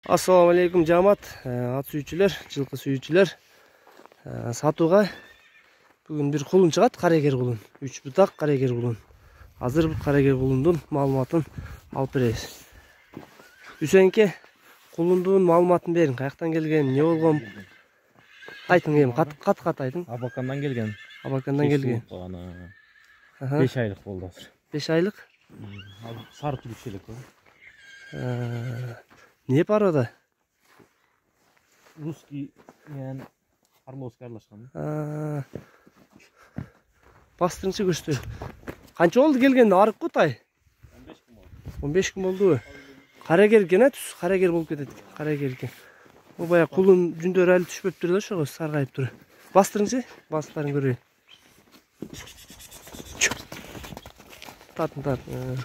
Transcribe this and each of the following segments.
Assalamu alaikum жамаат, ат сүйүүчүлөр, жылкы сүйүүчүлөр. Сатууга бүгүн бир кулун чыгат, карагер кулун. 3 бутак карагер кулун. Азыр бул карагер кулундун маалыматын алып беребиз. Үсенке, кулундун маалыматын берин. Каяктан келген, эмне болгон? Айтың эми, кат айтың. Абакандан келген. Абакандан келген. 5 айлык болду азыр. 5 айлык? Сары түлүкчелик бар. Не порода? Русский менен Орловский аралашкан. Бастырыңчы көчтү. Канча болду келгенде? Арык го тай? 15 күн болду. 15 күн болду. Карагер экен, түс карагер болуп кетет. Карагер экен. Бул бая кулун жүндөрү али түшпөптүр да, ошого саргайып тур. Бастырыңчы, басыптарын көрөйүн. Татын.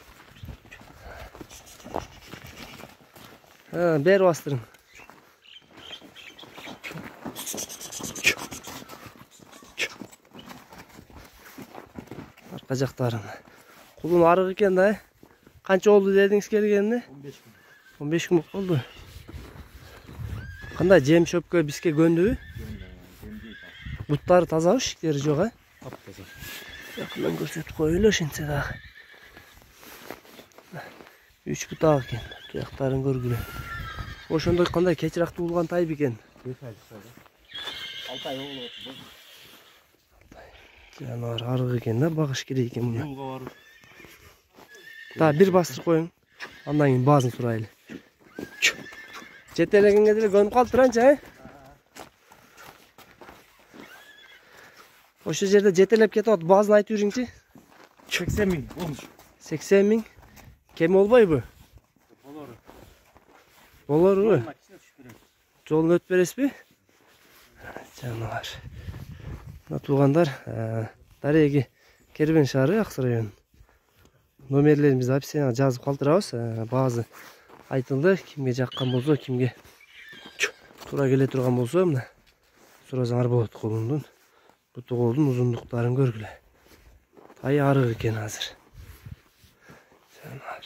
Бери бастырың. Арка жактарын. Кулун арык экен да. Канча болду дедиңиз келгенине? 15 күн. 15 күн болду. Кандай жем шөпкө бизге көндүбү? Буттары тазабы, ишиктери жок, а? Таптаза. Якындан көрсөтүп коелу ошентсе дагы. 3 бутак экен. Туяктарын көргүлө. Ошондой кандай кечирак туулган тай бекен. 5 айлык тай. 6 ай болуп атты. Жанагар арык экен да, багыш керек экен муну. Юлга барып. Та бир бастырып коюң. Андан кийин баазын сурайлы. Жетелегенге деле көнүп калып туранчы, а? Ошол жерде жетелеп кетип атып, баазын айтып жүрүңчү. 80 миң болмуш. 80 миң. Кем болбойбу? Болорбу? Жолун өтүп бересизби? Жанагар. Мына туугандар, Дареги Кербен шаары, Аксы району. Номерлерибизди описанияга жазып калтырабыз. Баазы айтылды, кимге жаккан болсо, кимге туура келе турган болсо, мына сурасаңар болот кулундун. Буту колдун узундуктарын көргүлө. Тай арык экен азыр. Жанагар.